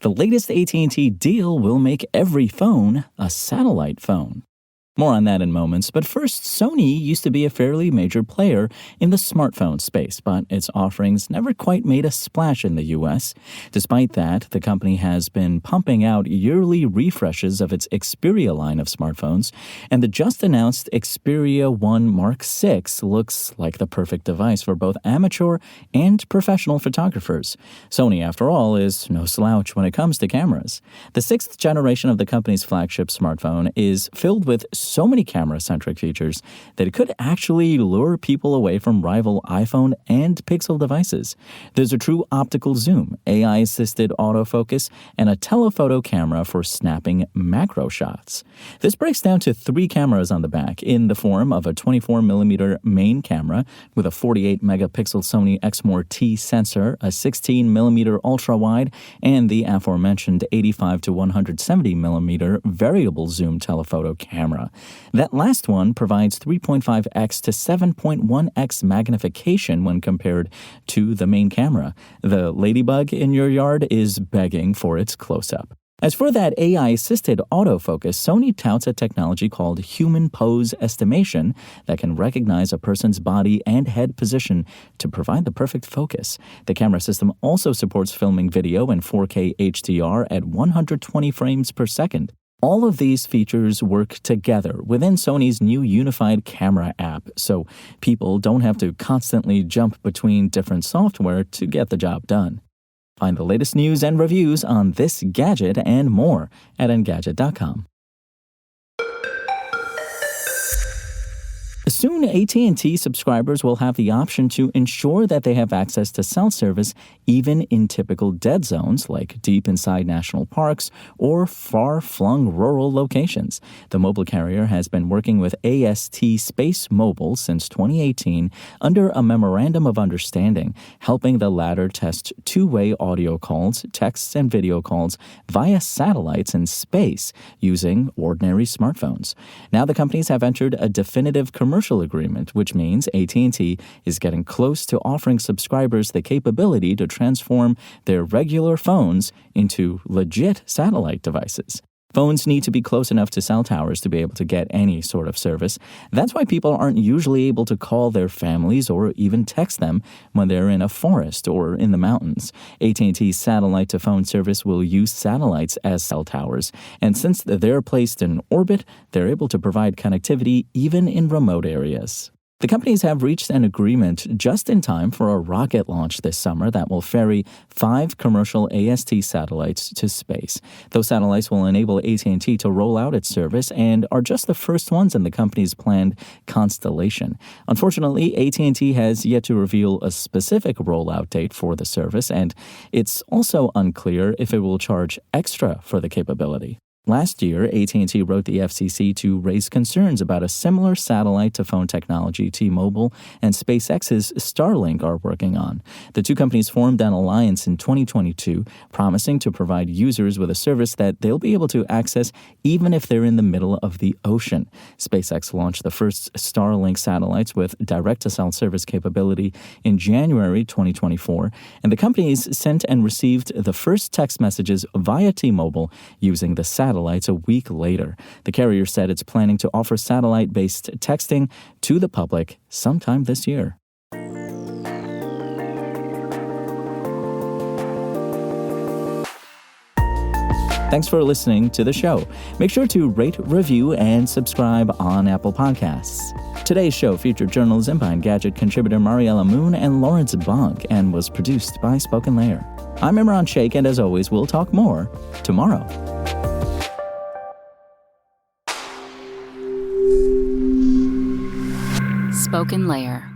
The latest AT&T deal will make every phone a satellite phone. More on that in moments, but first, Sony used to be a fairly major player in the smartphone space, but its offerings never quite made a splash in the U.S. Despite that, the company has been pumping out yearly refreshes of its Xperia line of smartphones, and the just-announced Xperia 1 Mark VI looks like the perfect device for both amateur and professional photographers. Sony, after all, is no slouch when it comes to cameras. The sixth generation of the company's flagship smartphone is filled with so many camera-centric features that it could actually lure people away from rival iPhone and Pixel devices. There's a true optical zoom, AI-assisted autofocus, and a telephoto camera for snapping macro shots. This breaks down to 3 cameras on the back in the form of a 24mm main camera with a 48-megapixel Sony Exmor T sensor, a 16mm ultra-wide, and the aforementioned 85 to 170mm variable zoom telephoto camera. That last one provides 3.5x to 7.1x magnification when compared to the main camera. The ladybug in your yard is begging for its close-up. As for that AI-assisted autofocus, Sony touts a technology called human pose estimation that can recognize a person's body and head position to provide the perfect focus. The camera system also supports filming video in 4K HDR at 120 frames per second. All of these features work together within Sony's new unified camera app, so people don't have to constantly jump between different software to get the job done. Find the latest news and reviews on this gadget and more at Engadget.com. Soon, AT&T subscribers will have the option to ensure that they have access to cell service even in typical dead zones like deep inside national parks or far-flung rural locations. The mobile carrier has been working with AST SpaceMobile since 2018 under a memorandum of understanding, helping the latter test two-way audio calls, texts, and video calls via satellites in space using ordinary smartphones. Now the companies have entered a definitive commercial agreement, which means AT&T is getting close to offering subscribers the capability to transform their regular phones into legit satellite devices. Phones need to be close enough to cell towers to be able to get any sort of service. That's why people aren't usually able to call their families or even text them when they're in a forest or in the mountains. AT&T's satellite-to-phone service will use satellites as cell towers, and since they're placed in orbit, they're able to provide connectivity even in remote areas. The companies have reached an agreement just in time for a rocket launch this summer that will ferry 5 commercial AST satellites to space. Those satellites will enable AT&T to roll out its service and are just the first ones in the company's planned constellation. Unfortunately, AT&T has yet to reveal a specific rollout date for the service, and it's also unclear if it will charge extra for the capability. Last year, AT&T wrote the FCC to raise concerns about a similar satellite-to-phone technology T-Mobile and SpaceX's Starlink are working on. The two companies formed an alliance in 2022, promising to provide users with a service that they'll be able to access even if they're in the middle of the ocean. SpaceX launched the first Starlink satellites with direct-to-cell service capability in January 2024, and the companies sent and received the first text messages via T-Mobile using the satellites a week later. The carrier said it's planning to offer satellite-based texting to the public sometime this year. Thanks for listening to the show. Make sure to rate, review, and subscribe on Apple Podcasts. Today's show featured journalism by Engadget contributor Mariella Moon and Lawrence Bonk and was produced by Spoken Layer. I'm Imran Sheikh, and as always, we'll talk more tomorrow. Spoken Layer.